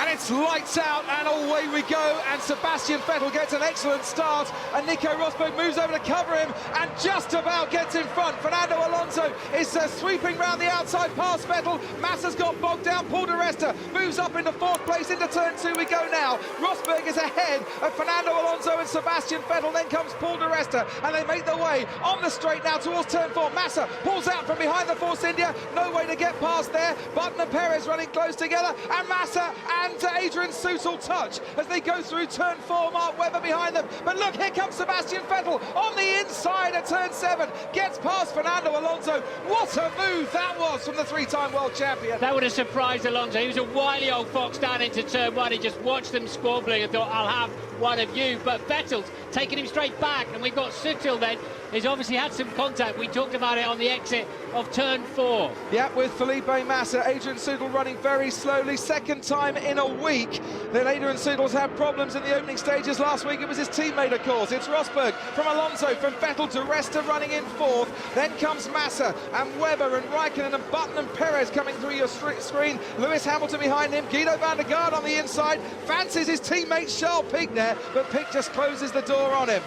and it's lights out, and away we go, and Sebastian Vettel gets an excellent start, and Nico Rosberg moves over to cover him, and just about gets in front. Fernando Alonso is sweeping round the outside past Vettel. Massa's got bogged down. Paul di Resta moves up into fourth place. Into turn 2 we go now. Rosberg is ahead of Fernando Alonso and Sebastian Vettel. Then comes Paul di Resta, and they make their way on the straight now towards turn 4. Massa pulls out from behind the Force India. No way to get past there. Button and Perez running close together, and Massa and Adrian Sutil touch as they go through turn 4. Mark Webber behind them. But look, here comes Sebastian Vettel on the inside at turn 7. Gets past Fernando Alonso. What a move that was from the three-time world champion. That would have surprised Alonso. He was a wily old fox down into turn 1. He just watched them squabbling and thought, I'll have one of you. But Vettel's taking him straight back, and we've got Sutil then. He's obviously had some contact. We talked about it on the exit of turn 4. Yeah, with Felipe Massa. Adrian Sutil running very slowly. Second time in a week that Adrian Sutil's had problems in the opening stages. Last week it was his teammate, of course. It's Rosberg from Alonso, from Vettel to Resta running in fourth. Then comes Massa and Webber and Räikkönen and Button and Perez coming through your screen. Lewis Hamilton behind him. Guido van der Garde on the inside. Fancies his teammate Charles Pic there, but Pic just closes the door on him.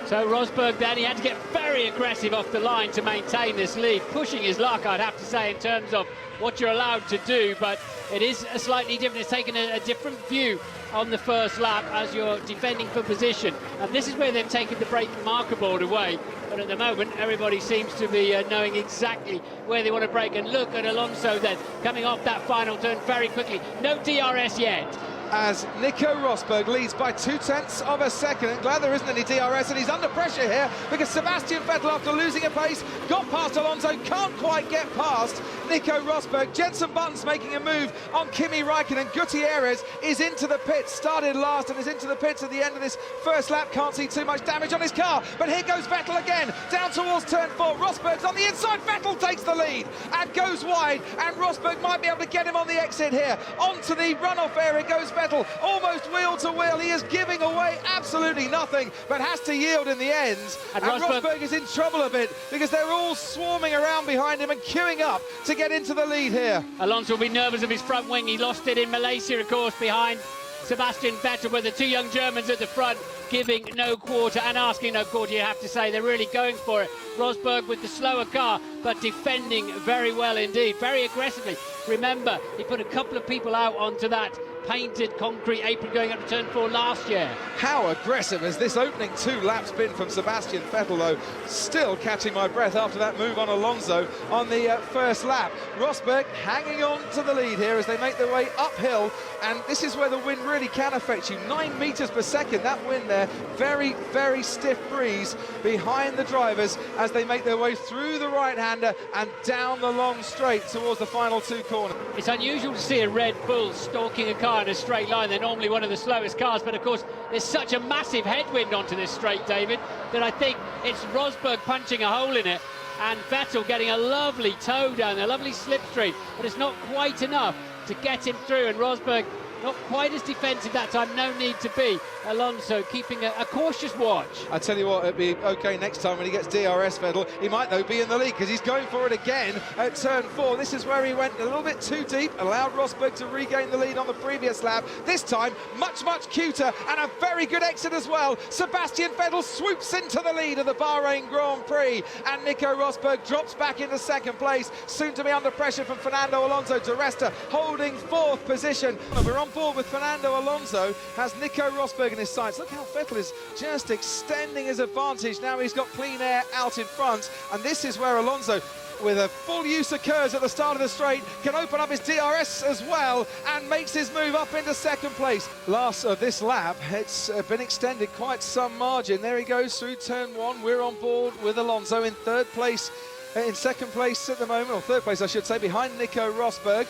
So Rosberg then, he had to get very aggressive off the line to maintain this lead, pushing his luck, I'd have to say, in terms of what you're allowed to do, but it is a slightly different, it's taken a different view on the first lap as you're defending for position, and this is where they've taken the brake marker board away. But at the moment, everybody seems to be knowing exactly where they want to brake. And look at Alonso then, coming off that final turn very quickly. No DRS yet. As Nico Rosberg leads by 0.2 of a second. And glad there isn't any DRS, and he's under pressure here because Sebastian Vettel, after losing a pace, got past Alonso, can't quite get past Nico Rosberg. Jenson Button's making a move on Kimi Räikkönen. Gutierrez is into the pits, started last and is into the pits at the end of this first lap. Can't see too much damage on his car, but here goes Vettel again, down towards turn 4. Rosberg's on the inside, Vettel takes the lead and goes wide, and Rosberg might be able to get him on the exit here. Onto the runoff area goes Vettel, almost wheel to wheel. He is giving away absolutely nothing, but has to yield in the end. And Rosberg is in trouble a bit because they're all swarming around behind him and queuing up to get into the lead here. Alonso will be nervous of his front wing. He lost it in Malaysia, of course, behind Sebastian Vettel, with the two young Germans at the front giving no quarter and asking no quarter, you have to say. They're really going for it. Rosberg with the slower car, but defending very well indeed, very aggressively. Remember, he put a couple of people out onto that painted concrete apron going up to turn 4 last year. How aggressive has this opening 2 laps been from Sebastian Vettel, though? Still catching my breath after that move on Alonso on the first lap. Rosberg hanging on to the lead here as they make their way uphill, and this is where the wind really can affect you. 9 meters per second, that wind there. Very, very stiff breeze behind the drivers as they make their way through the right-hander and down the long straight towards the final 2 corners. It's unusual to see a Red Bull stalking a car in a straight line. They're normally one of the slowest cars, but of course there's such a massive headwind onto this straight, David, that I think it's Rosberg punching a hole in it and Vettel getting a lovely toe down there, a lovely slipstream, but it's not quite enough to get him through, and Rosberg not quite as defensive that time, no need to be. Alonso keeping a cautious watch. I tell you what, it'd be okay next time when he gets DRS, Vettel. He might though be in the lead because he's going for it again at turn 4. This is where he went a little bit too deep, allowed Rosberg to regain the lead on the previous lap. This time, much, much cuter and a very good exit as well. Sebastian Vettel swoops into the lead of the Bahrain Grand Prix, and Nico Rosberg drops back into second place, soon to be under pressure from Fernando Alonso. Di Resta holding 4th position. We're on board with Fernando Alonso, has Nico Rosberg in his sights. Look how Vettel is just extending his advantage. Now he's got clean air out in front, and this is where Alonso, with a full use of curves at the start of the straight, can open up his DRS as well and makes his move up into second place. Last of this lap, it's been extended quite some margin. There he goes through turn 1. We're on board with Alonso in third place, in second place at the moment, or third place I should say, behind Nico Rosberg.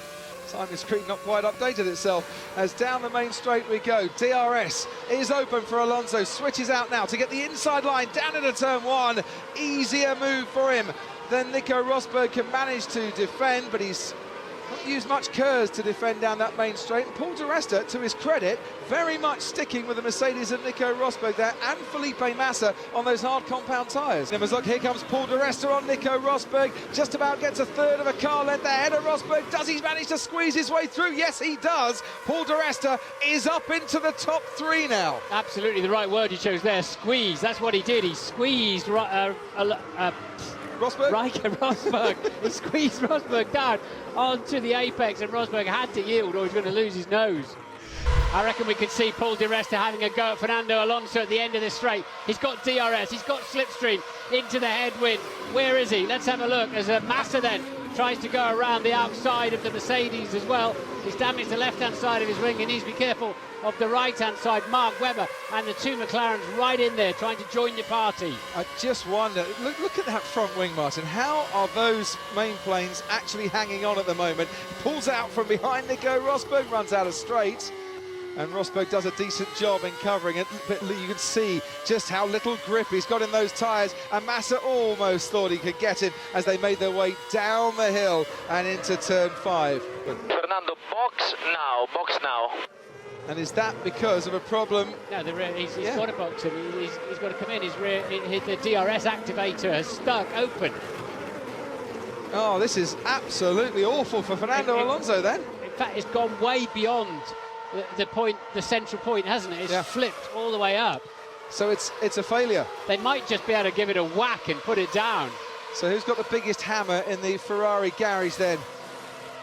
Time screen not quite updated itself as down the main straight we go. DRS is open for Alonso, switches out now to get the inside line down into turn 1. Easier move for him than Nico Rosberg can manage to defend, but he's not used much curves to defend down that main straight. And Paul di Resta, to his credit, very much sticking with the Mercedes of Nico Rosberg there, and Felipe Massa on those hard compound tyres. And look, here comes Paul di Resta on Nico Rosberg, just about gets a third of a car length ahead of Rosberg. Does he manage to squeeze his way through? Yes, he does. Paul di Resta is up into the top three now. Absolutely the right word you chose there, squeeze. That's what he did. He squeezed Rosberg? Rosberg. He squeezed Rosberg down onto the apex, and Rosberg had to yield or he's going to lose his nose. I reckon we could see Paul di Resta having a go at Fernando Alonso at the end of this straight. He's got DRS, he's got slipstream into the headwind. Where is he? Let's have a look as Massa then tries to go around the outside of the Mercedes as well. He's damaged the left-hand side of his wing. He needs to be careful of the right-hand side. Mark Webber and the two McLarens right in there trying to join the party. I just wonder, look at that front wing, Martin. How are those main planes actually hanging on at the moment? Pulls out from behind Nico Rosberg, runs out of straight. And Rosberg does a decent job in covering it, but you can see just how little grip he's got in those tyres, and Massa almost thought he could get him as they made their way down the hill and into turn 5. Fernando, box now. And is that because of a problem? No, he's got a box and he's got to come in. The DRS activator has stuck open. Oh, this is absolutely awful for Fernando Alonso then. In fact, it's gone way beyond the central point, hasn't it? It's flipped all the way up. So it's a failure. They might just be able to give it a whack and put it down. So who's got the biggest hammer in the Ferrari garage then?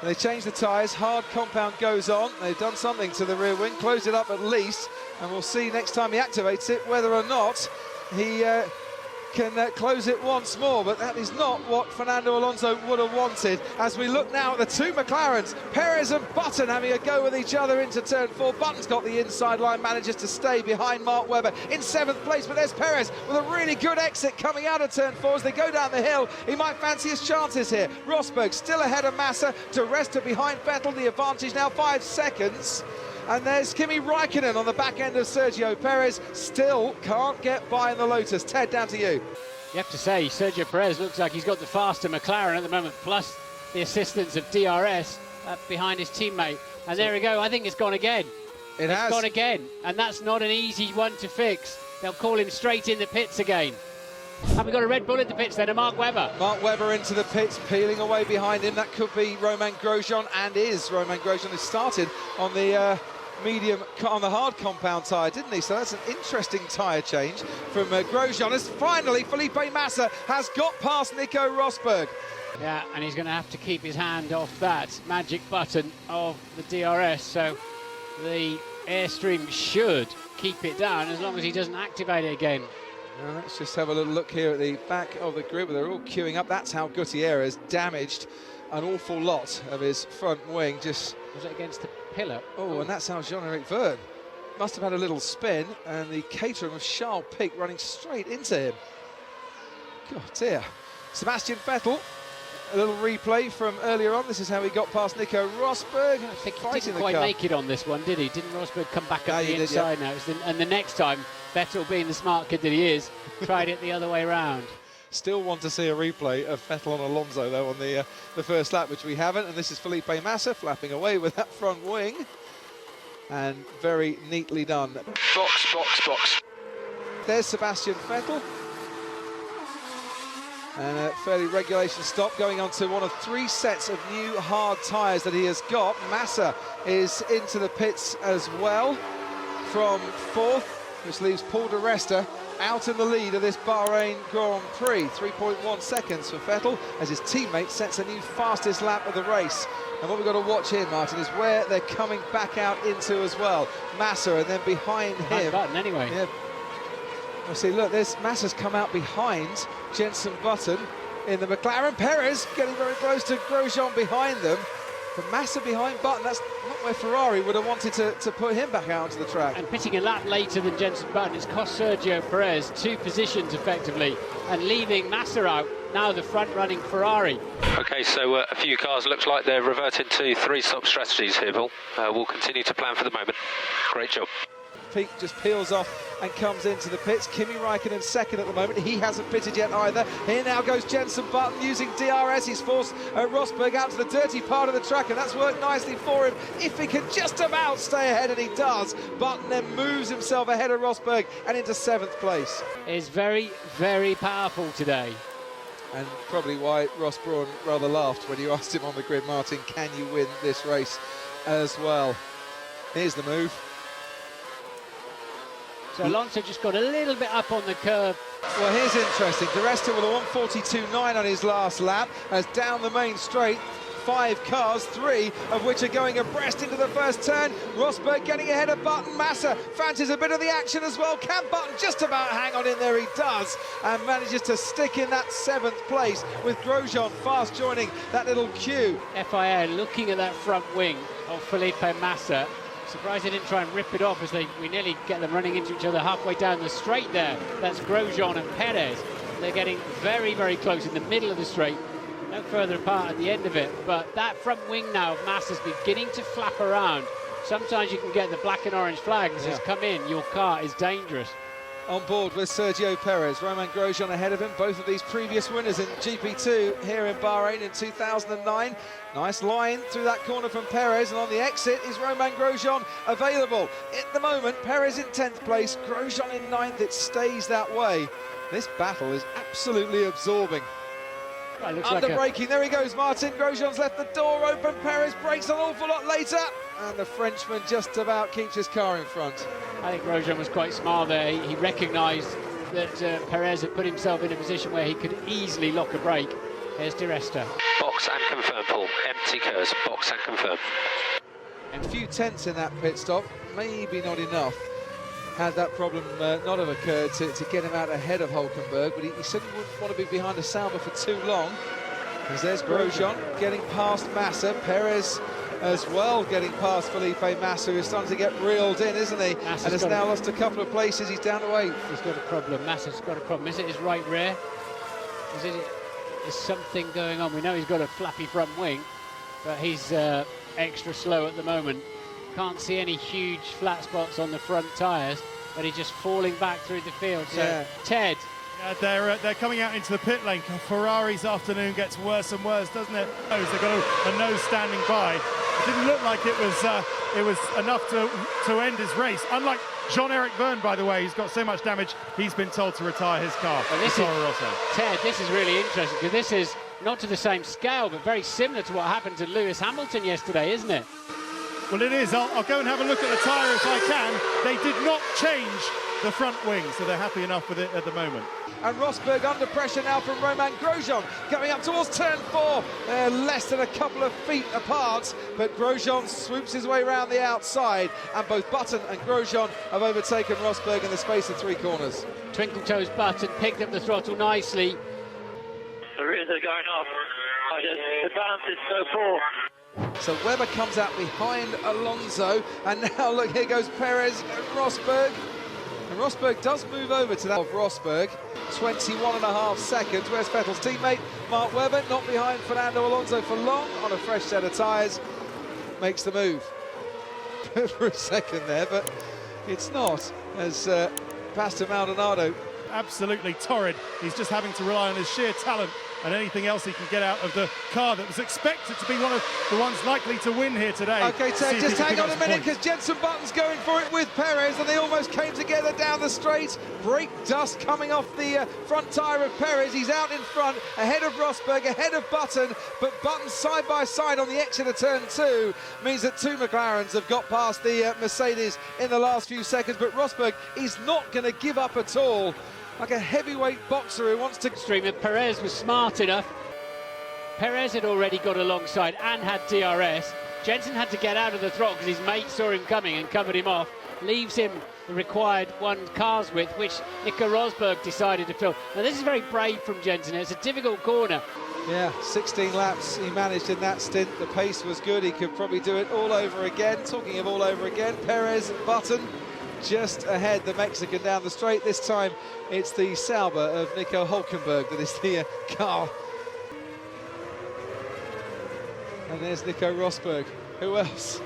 They change the tyres, hard compound goes on. They've done something to the rear wing, closed it up at least, and we'll see next time he activates it whether or not he can close it once more, but that is not what Fernando Alonso would have wanted. As we look now at the two McLarens, Perez and Button having a go with each other into turn 4. Button's got the inside line, manages to stay behind Mark Webber in 7th place, but there's Perez with a really good exit coming out of turn 4 as they go down the hill. He might fancy his chances here. Rosberg still ahead of Massa, di Resta behind Vettel, the advantage now 5 seconds. And there's Kimi Räikkönen on the back end of Sergio Perez. Still can't get by in the Lotus. Ted, down to you. You have to say, Sergio Perez looks like he's got the faster McLaren at the moment, plus the assistance of DRS behind his teammate. And there we go. I think it's gone again. It's gone again. And that's not an easy one to fix. They'll call him straight in the pits again. And we've got a Red Bull in the pits then, and Mark Webber. Mark Webber into the pits, peeling away behind him. That could be Romain Grosjean, and is Romain Grosjean, who started on the medium on the hard compound tyre, didn't he? So that's an interesting tyre change from Grosjean, as finally Felipe Massa has got past Nico Rosberg. Yeah, and he's going to have to keep his hand off that magic button of the DRS, so the Airstream should keep it down as long as he doesn't activate it again. Now let's just have a little look here at the back of the grid where they're all queuing up. That's how Gutierrez damaged an awful lot of his front wing. Just was it against the pillar? Oh, and that's how Jean-Eric Vergne must have had a little spin, and the catering of Charles Pic running straight into him. God dear. Sebastian Vettel, a little replay from earlier on. This is how he got past Nico Rosberg. I think he didn't quite make it on this one, did he? Didn't Rosberg come back up the inside now? And the next time, Vettel, being the smart kid that he is, tried it the other way around. Still want to see a replay of Vettel on Alonso, though, on the first lap, which we haven't. And this is Felipe Massa flapping away with that front wing. And very neatly done. Box. There's Sebastian Vettel. And a fairly regulation stop, going on to one of 3 sets of new hard tyres that he has got. Massa is into the pits as well from 4th, which leaves Paul di Resta out in the lead of this Bahrain Grand Prix. 3.1 seconds for Vettel as his teammate sets a new fastest lap of the race. And what we've got to watch here, Martin, is where they're coming back out into as well. Massa, and then behind him. Button anyway. Yeah. Well, see, look, there's Massa's come out behind Jenson Button in the McLaren. Perez getting very close to Grosjean behind them. But Massa behind Button, that's not where Ferrari would have wanted to put him back out onto the track. And pitting a lap later than Jenson Button, it's cost Sergio Perez 2 positions effectively, and leaving Massa out, now the front-running Ferrari. Okay, so a few cars looks like they're reverting to 3-stop strategies here, Bill. We'll continue to plan for the moment. Great job. Pete just peels off and comes into the pits. Kimi Räikkönen second at the moment. He hasn't pitted yet either. Here now goes Jenson Button using DRS. He's forced Rosberg out to the dirty part of the track, and that's worked nicely for him. If he can just about stay ahead, and he does, Button then moves himself ahead of Rosberg and into 7th place. Is very, very powerful today. And probably why Ross Brawn rather laughed when you asked him on the grid, Martin, can you win this race as well? Here's the move. So Alonso just got a little bit up on the curve. Well, here's interesting. Di Resta with a 1:42.9 on his last lap, as down the main straight, 5 cars, 3 of which are going abreast into the first turn. Rosberg getting ahead of Button. Massa fancies a bit of the action as well. Can Button just about hang on in there? He does, and manages to stick in that 7th place, with Grosjean fast joining that little queue. FIA looking at that front wing of Felipe Massa. Surprised they didn't try and rip it off, as we nearly get them running into each other halfway down the straight there. That's Grosjean and Perez. They're getting very, very close in the middle of the straight. No further apart at the end of it, but that front wing now of Massa's beginning to flap around. Sometimes you can get the black and orange flag that says, come in, your car is dangerous. On board with Sergio Perez, Romain Grosjean ahead of him, both of these previous winners in GP2 here in Bahrain in 2009. Nice line through that corner from Perez, and on the exit is Romain Grosjean available. At the moment, Perez in 10th place, Grosjean in 9th, it stays that way. This battle is absolutely absorbing. Under braking, there he goes, Martin. Grosjean's left the door open. Perez brakes an awful lot later, and the Frenchman just about keeps his car in front. I think Grosjean was quite smart there. He recognised that Perez had put himself in a position where he could easily lock a brake. Here's Di Resta. Box and confirm, Paul. Empty curves, box and confirm. And a few tenths in that pit stop, maybe not enough. Had that problem not have occurred to get him out ahead of Hulkenberg, but he certainly wouldn't want to be behind a Sauber for too long. Because there's Grosjean getting past Massa, Perez as well getting past Felipe Massa, who's starting to get reeled in, isn't he? Massa's and has now lost a couple of places. He's down to 8th. He's got a problem. Massa's got a problem. Is it his right rear? Is something going on? We know he's got a flappy front wing, but he's extra slow at the moment. Can't see any huge flat spots on the front tyres, but he's just falling back through the field. So, Ted. Yeah, they're coming out into the pit lane. Ferrari's afternoon gets worse and worse, doesn't it? They've got a nose standing by. It didn't look like it was enough to end his race. Unlike Jean-Eric Vergne, by the way, he's got so much damage, he's been told to retire his car. Well, Ted, this is really interesting, because this is not to the same scale, but very similar to what happened to Lewis Hamilton yesterday, isn't it? Well, it is. I'll go and have a look at the tyre if I can. They did not change the front wing, so they're happy enough with it at the moment. And Rosberg under pressure now from Romain Grosjean, going up towards turn 4. They're less than a couple of feet apart, but Grosjean swoops his way around the outside, and both Button and Grosjean have overtaken Rosberg in the space of 3 corners. Twinkle Toes Button picked up the throttle nicely. The rears are going off. The balance is so poor. So Webber comes out behind Alonso, and now look, here goes Perez and Rosberg. And Rosberg does move over to that of Rosberg, 21.5 seconds. Where's Vettel's teammate, Mark Webber, not behind Fernando Alonso for long, on a fresh set of tyres, makes the move. For a second there, but it's not, as Pastor Maldonado. Absolutely torrid. He's just having to rely on his sheer talent and anything else he can get out of the car that was expected to be one of the ones likely to win here today. Okay, Ted, just hang on a minute, because Jenson Button's going for it with Perez, and they almost came together down the straight. Brake dust coming off the front tyre of Perez. He's out in front, ahead of Rosberg, ahead of Button, but Button side by side on the exit of turn 2 means that 2 McLarens have got past the Mercedes in the last few seconds, but Rosberg is not going to give up at all. Like a heavyweight boxer who wants to... Streamer Perez was smart enough. Perez had already got alongside and had DRS. Jenson had to get out of the throttle because his mate saw him coming and covered him off. Leaves him the required 1 car's width, which Nico Rosberg decided to fill. Now this is very brave from Jenson. It's a difficult corner. Yeah, 16 laps he managed in that stint. The pace was good. He could probably do it all over again. Talking of all over again, Perez, Button, just ahead, the Mexican down the straight. This time it's the Sauber of Nico Hulkenberg that is the car. And there's Nico Rosberg. Who else?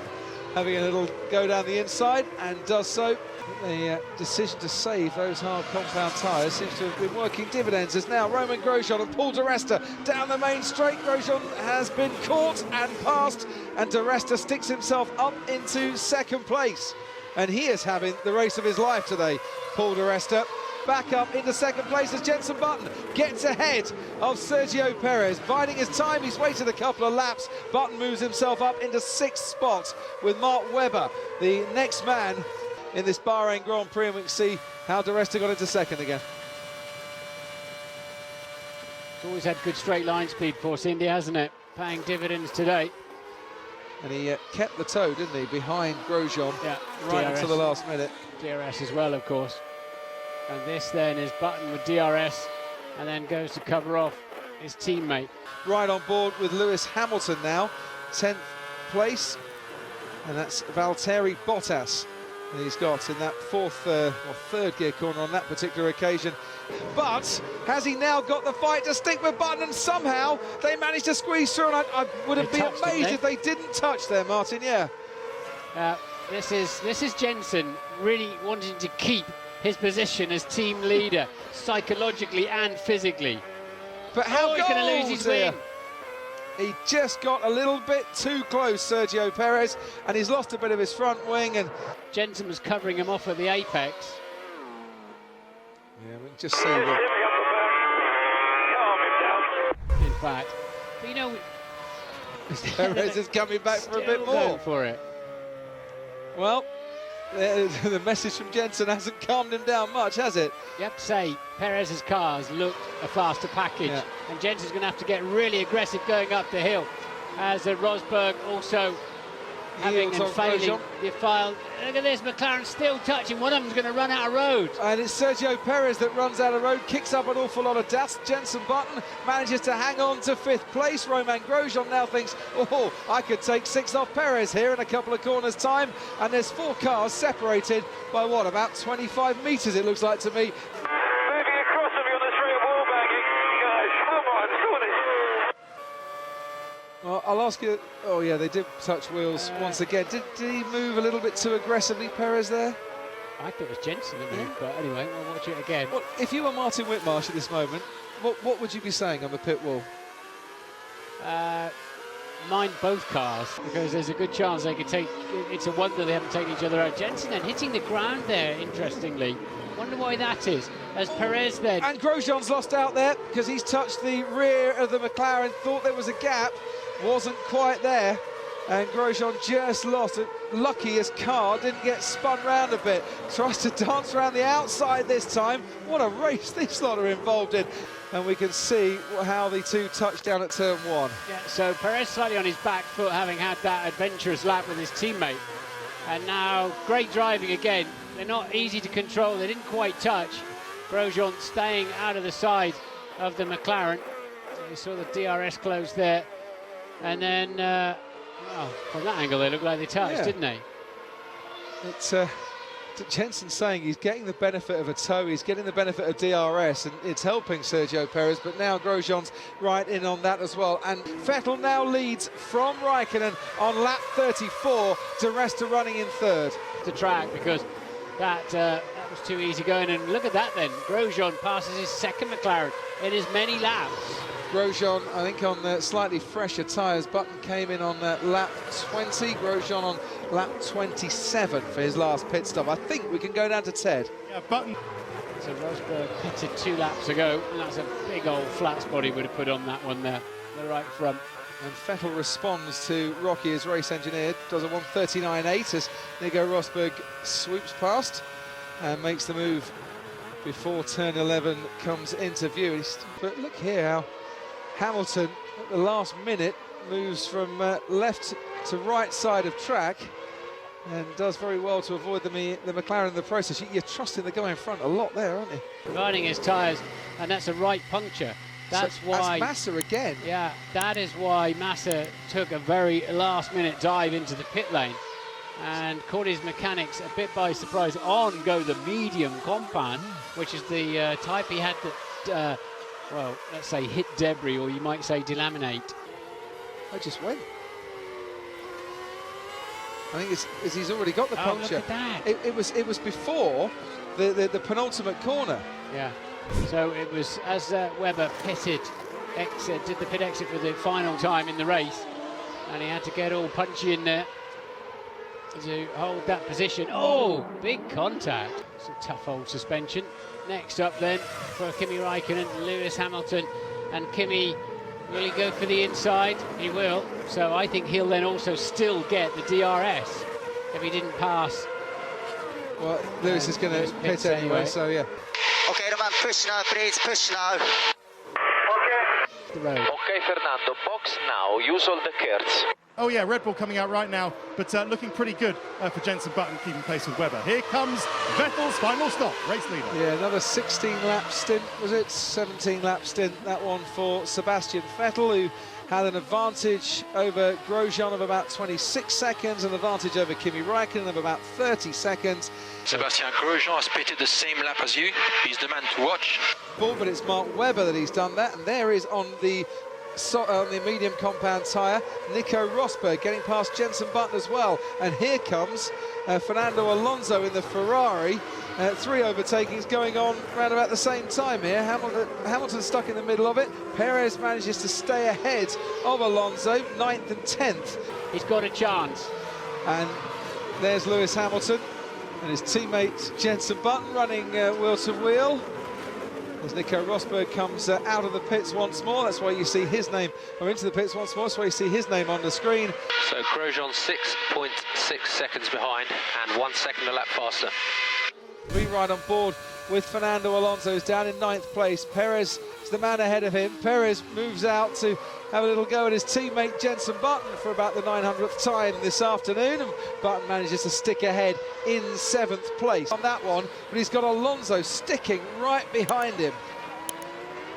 having a little go down the inside, and does so. The decision to save those hard compound tyres seems to have been working dividends, as now Romain Grosjean and Paul di Resta down the main straight. Grosjean has been caught and passed, and di Resta sticks himself up into second place. And he is having the race of his life today, Paul di Resta. Back up into second place as Jenson Button gets ahead of Sergio Perez, biding his time. He's waited a couple of laps. Button moves himself up into 6th spot with Mark Webber, the next man in this Bahrain Grand Prix, and we can see how di Resta got into second again. It's always had good straight line speed, Force India, hasn't it? Paying dividends today. And he kept the toe, didn't he, behind Grosjean, yeah, right DRS. until the last minute. DRS as well, of course. And this then is Button with DRS, and then goes to cover off his teammate. Right on board with Lewis Hamilton now, 10th place, and that's Valtteri Bottas. And he's got in that third gear corner on that particular occasion. But has he now got the fight to stick with Button, and somehow they managed to squeeze through, and I would have been amazed if they didn't touch there, Martin, yeah. This is Jenson really wanting to keep his position as team leader, psychologically and physically. But how he's going to lose his win. He just got a little bit too close, Sergio Perez, and he's lost a bit of his front wing. And Jenson was covering him off at the apex. Yeah, we can just see that. In fact, but you know, Perez is coming back for a bit more. Going for it. Well, the message from Jenson hasn't calmed him down much, has it? You have to say, Perez's cars looked a faster package, and Jenson's going to have to get really aggressive going up the hill, as Rosberg also having and failing the file. Look at this, McLaren still touching. One of them's going to run out of road. And it's Sergio Perez that runs out of road, kicks up an awful lot of dust. Jenson Button manages to hang on to 5th place. Romain Grosjean now thinks, oh, I could take 6 off Perez here in a couple of corners' time. And there's 4 cars separated by, what, about 25 metres, it looks like to me. Well, I'll ask you. Oh yeah, they did touch wheels once again. Did he move a little bit too aggressively, Perez, there? I thought it was Jenson that moved, but anyway, we'll watch it again. Well, if you were Martin Whitmarsh at this moment, what would you be saying on the pit wall? Mind both cars, because there's a good chance they could take. It's a wonder they haven't taken each other out. Jenson then hitting the ground there, interestingly. Wonder why that is. As Perez then. And Grosjean's lost out there because he's touched the rear of the McLaren. Thought there was a gap. Wasn't quite there, and Grosjean just lost it. Lucky his car didn't get spun round a bit. Tries to dance around the outside this time. What a race this lot are involved in. And we can see how the two touch down at turn 1. Yeah, so Perez slightly on his back foot, having had that adventurous lap with his teammate. And now great driving again. They're not easy to control. They didn't quite touch. Grosjean staying out of the side of the McLaren. So you saw the DRS close there. And then, well, from that angle, they looked like they touched, didn't they? It's Jenson saying he's getting the benefit of a toe, he's getting the benefit of DRS, and it's helping Sergio Perez, but now Grosjean's right in on that as well. And Vettel now leads from Räikkönen on lap 34, di Resta running in 3rd. The track, because that was too easy going, and look at that then. Grosjean passes his 2nd McLaren in as many laps. Grosjean, I think, on the slightly fresher tyres. Button came in on lap 20. Grosjean on lap 27 for his last pit stop. I think we can go down to Ted. Yeah, Button. So Rosberg pitted 2 laps ago, and that's a big old flat spot he would have put on that one there, the right front. And Vettel responds to Rocky, his race engineer, does a 1:39.8 as Nico Rosberg swoops past and makes the move before turn 11 comes into view. But look here how Hamilton, at the last minute, moves from left to right side of track and does very well to avoid the McLaren in the process. You're trusting the guy in front a lot there, aren't you? Providing his tyres, and that's a right puncture. That's why... That's Massa again. Yeah, that is why Massa took a very last-minute dive into the pit lane and caught his mechanics a bit by surprise. On go the medium compound, which is the type he had that... well, let's say hit debris, or you might say delaminate. I just went. I think he's already got the puncture. Look at that. It was before the penultimate corner. Yeah. So it was as Webber did the pit exit for the final time in the race, and he had to get all punchy in there to hold that position. Oh, big contact. Some tough old suspension. Next up then for Kimi Räikkönen, Lewis Hamilton, and Kimi, will he go for the inside? He will. So I think he'll then also still get the DRS if he didn't pass. Well, Lewis is going to pit anyway, so yeah. Okay, Roman, push now, please, push now. The road. Okay, Fernando, box now, use all the curves. Oh yeah, Red Bull coming out right now, but looking pretty good for Jenson Button, keeping pace with Webber. Here comes Vettel's final stop, race leader. Yeah, another 16-lap stint, was it? 17-lap stint, that one for Sebastian Vettel, who had an advantage over Grosjean of about 26 seconds, an advantage over Kimi Räikkönen of about 30 seconds. Sebastian Grosjean has pitted the same lap as you. He's the man to watch. But it's Mark Webber that he's done that, and there is on the medium compound tyre, Nico Rosberg getting past Jenson Button as well. And here comes Fernando Alonso in the Ferrari. 3 overtakings going on around about the same time here. Hamilton stuck in the middle of it. Perez manages to stay ahead of Alonso, 9th and 10th. He's got a chance. And there's Lewis Hamilton and his teammate Jenson Button running wheel to wheel. As Nico Rosberg comes out of the pits once more, that's why you see his name, or into the pits once more, that's why you see his name on the screen. So Grosjean 6.6 seconds behind and 1 second a lap faster. Ride on board with Fernando Alonso, who's down in 9th place. Perez is the man ahead of him. Perez moves out to have a little go at his teammate Jenson Button for about the 900th time this afternoon, and Button manages to stick ahead in 7th place on that one, but he's got Alonso sticking right behind him.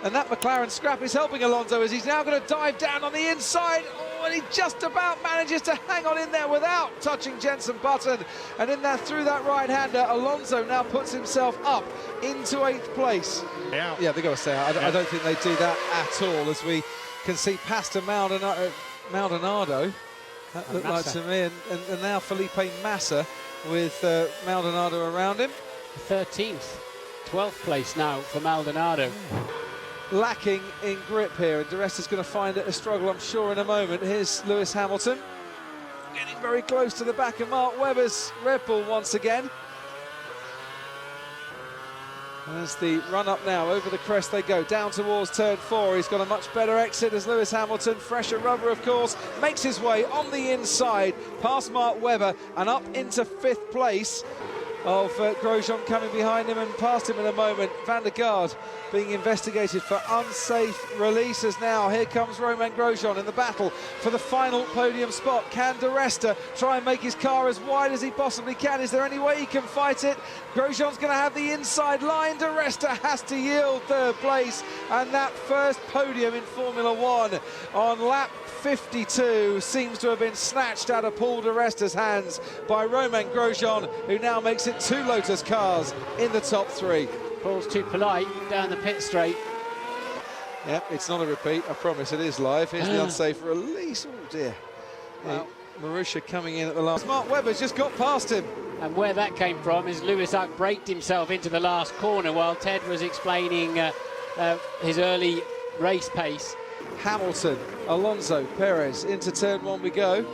And that McLaren scrap is helping Alonso as he's now going to dive down on the inside. Oh, and he just about manages to hang on in there without touching Jenson Button. And in that, through that right-hander, Alonso now puts himself up into 8th place. Yeah, they've got to stay out. I don't think they do that at all, as we can see past Maldonado. That looked like to me, and now Felipe Massa with Maldonado around him. 13th, 12th place now for Maldonado. Lacking in grip here, and DeResta's going to find it a struggle, I'm sure, in a moment. Here's Lewis Hamilton getting very close to the back of Mark Webber's Red Bull once again. As the run up now, over the crest they go, down towards turn 4. He's got a much better exit as Lewis Hamilton, fresher rubber of course, makes his way on the inside past Mark Webber and up into 5th place. Of Grosjean coming behind him and past him in a moment. Van der Garde being investigated for unsafe releases now. Here comes Romain Grosjean in the battle for the final podium spot. Can DeResta try and make his car as wide as he possibly can? Is there any way he can fight it? Grosjean's going to have the inside line. DeResta has to yield 3rd place, and that first podium in Formula 1 on lap 52 seems to have been snatched out of Paul DeResta's hands by Romain Grosjean, who now makes it 2 Lotus cars in the top 3. Paul's too polite down the pit straight. Yep, it's not a repeat, I promise it is live. Here's the unsafe release. Oh dear. Well, Marussia coming in at the last. Mark Webber's just got past him. And where that came from is Lewis outbraked himself into the last corner while Ted was explaining his early race pace. Hamilton, Alonso, Perez, into turn 1 we go.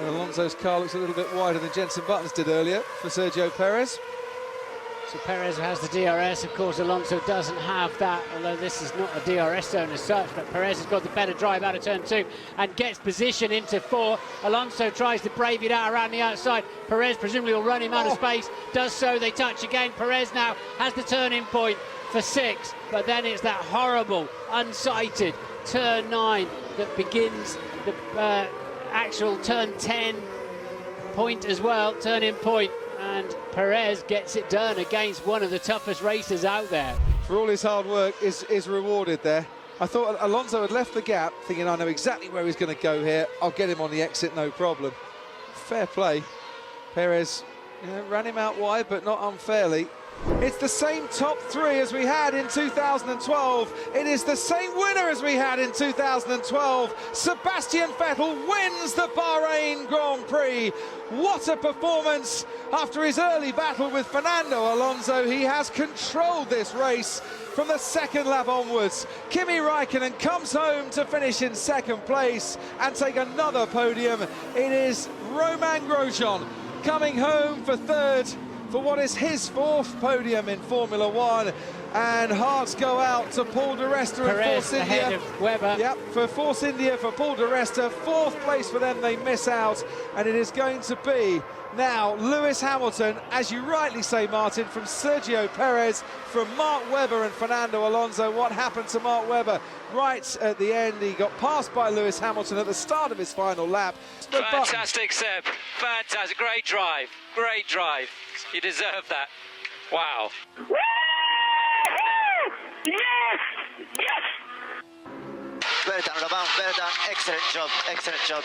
Alonso's car looks a little bit wider than Jenson Button's did earlier for Sergio Perez. So Perez has the DRS, of course Alonso doesn't have that, although this is not a DRS zone as such, but Perez has got the better drive out of turn 2 and gets position into 4. Alonso tries to brave it out around the outside. Perez presumably will run him out of space, does so, they touch again. Perez now has the turning point for 6, but then it's that horrible, unsighted turn 9 that begins the actual turn 10 point as well, turning point. And Perez gets it done against one of the toughest racers out there. For all his hard work is rewarded there. I thought Alonso had left the gap, thinking I know exactly where he's going to go here. I'll get him on the exit, no problem. Fair play. Perez ran him out wide, but not unfairly. It's the same top three as we had in 2012. It is the same winner as we had in 2012. Sebastian Vettel wins the Bahrain Grand Prix. What a performance after his early battle with Fernando Alonso. He has controlled this race from the second lap onwards. Kimi Räikkönen comes home to finish in second place and take another podium. It is Romain Grosjean coming home for third for what is his fourth podium in Formula One. And hearts go out to Paul di Resta and Force India. Ahead of Webber. Yep, for Force India, for Paul di Resta, fourth place for them, they miss out. And it is going to be now Lewis Hamilton, as you rightly say, Martin, from Sergio Perez, from Mark Webber and Fernando Alonso. What happened to Mark Webber right at the end? He got passed by Lewis Hamilton at the start of his final lap. Fantastic, Seb. Fantastic. Great drive. Great drive. You deserve that. Wow. Well done, Romain. Well done. Excellent job. Excellent job.